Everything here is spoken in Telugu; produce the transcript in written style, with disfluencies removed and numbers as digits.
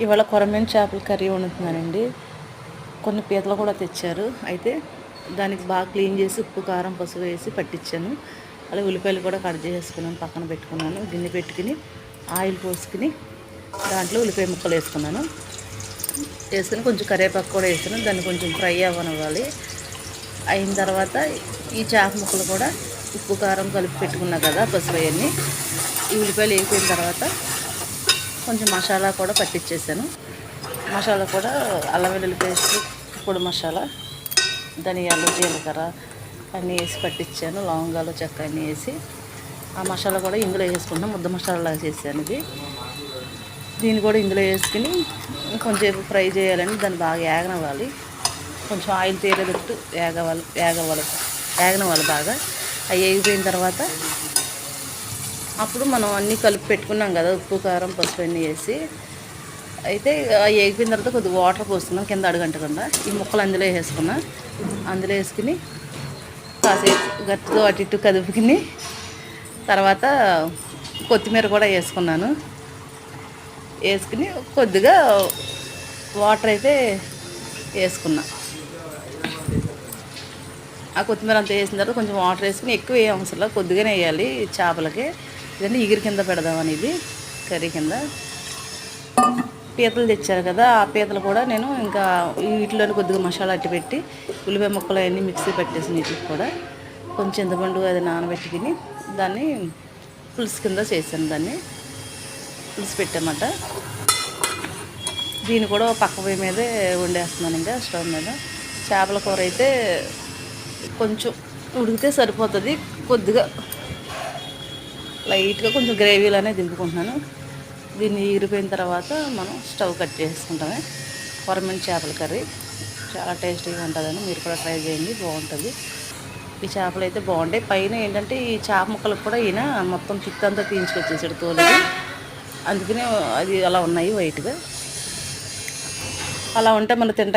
ఇవాళ కొరమేను చేపల కర్రీ వండుతున్నానండి. కొన్ని పీతలు కూడా తెచ్చారు. అయితే దానికి బాగా క్లీన్ చేసి ఉప్పు కారం పసుపు వేసి పట్టించాను. అలాగే ఉల్లిపాయలు కూడా కట్ చేసుకున్నాను, పక్కన పెట్టుకున్నాను. గిన్నె పెట్టుకుని ఆయిల్ పోసుకుని దాంట్లో ఉల్లిపాయ ముక్కలు వేసుకున్నాను. వేసుకుని కొంచెం కరివేపాకు కూడా వేసాను. దాన్ని కొంచెం ఫ్రై అవ్వనివ్వాలి. అయిన తర్వాత ఈ చేప ముక్కలు కూడా ఉప్పు కారం కలిపి పెట్టుకున్నా కదా, పసుపు అవన్నీ ఈ ఉల్లిపాయలు వేగిపోయిన తర్వాత కొంచెం మసాలా కూడా పట్టించేసాను. మసాలా కూడా అల్లం వెల్లుల్లి పేస్ట్, పొడి మసాలా, ధనియాలు జీలకర్ర అన్నీ వేసి పట్టించాను. లవంగాలు చెక్క అన్నీ వేసి ఆ మసాలా కూడా ఇందులో వేసుకుంటాం. ముద్ద మసాలాలాగా చేశాను ఇది. దీన్ని కూడా ఇందులో వేసుకుని కొంచెంసేపు ఫ్రై చేయాలని దాన్ని బాగా ఏగనవ్వాలి. కొంచెం ఆయిల్ తేలేటట్టు ఏగనవ్వాలి బాగా. అవి వేగిపోయిన తర్వాత అప్పుడు మనం అన్నీ కలిపి పెట్టుకున్నాం కదా, ఉప్పు కారం పసుపు అన్నీ వేసి. అయితే వేగిపోయిన తర్వాత కొద్దిగా వాటర్ పోసుకున్నాం కింద అడుగంటకుండా. ఈ ముక్కలు అందులో వేసుకున్నా. అందులో వేసుకుని కాసేపు గట్టిగా అటు ఇటు కదుపుకుని తర్వాత కొత్తిమీర కూడా వేసుకున్నాను. వేసుకుని కొద్దిగా వాటర్ అయితే వేసుకున్నా. ఆ కొత్తిమీర అంతా వేసిన తర్వాత కొంచెం వాటర్ వేసుకుని, ఎక్కువ వేయ అవసరం లేదు, కొద్దిగానే వేయాలి చేపలకి. ఇదంటే ఇగురు కింద పెడదామని ఇది కర్రీ కింద. పీతలు తెచ్చారు కదా, ఆ పీతలు కూడా నేను ఇంకా వీటిలోని కొద్దిగా మసాలా అట్టి పెట్టి ఉల్లిపాయ ముక్కలు అవన్నీ మిక్సీ పెట్టేసి వీటికి కూడా కొంచెం చింతపండు అది నానబెట్టుకుని దాన్ని పులుసు కింద చేశాను. దాన్ని పులుసు పెట్టామట. దీన్ని కూడా పక్క పొయ్యి మీదే వండేస్తున్నాను ఇంకా స్టవ్ మీద. చేపల కూర అయితే కొంచెం ఉడికితే సరిపోతుంది. కొద్దిగా లైట్గా కొంచెం గ్రేవీలోనే దింపుకుంటున్నాను. దీన్ని ఈరిపోయిన తర్వాత మనం స్టవ్ కట్ చేసుకుంటామే. కొరమేను చేపల కర్రీ చాలా టేస్టీగా ఉంటుందని మీరు కూడా ట్రై చేయండి, బాగుంటుంది. ఈ చేపలు అయితే బాగుంటాయి. పైన ఏంటంటే ఈ చేప ముక్కలకు కూడా ఈయన మొత్తం పిక్ అంతా తీయించుకొచ్చేసాడు తోలుది. అందుకనే అది అలా ఉన్నాయి వైట్గా. అలా ఉంటే మనం తింటా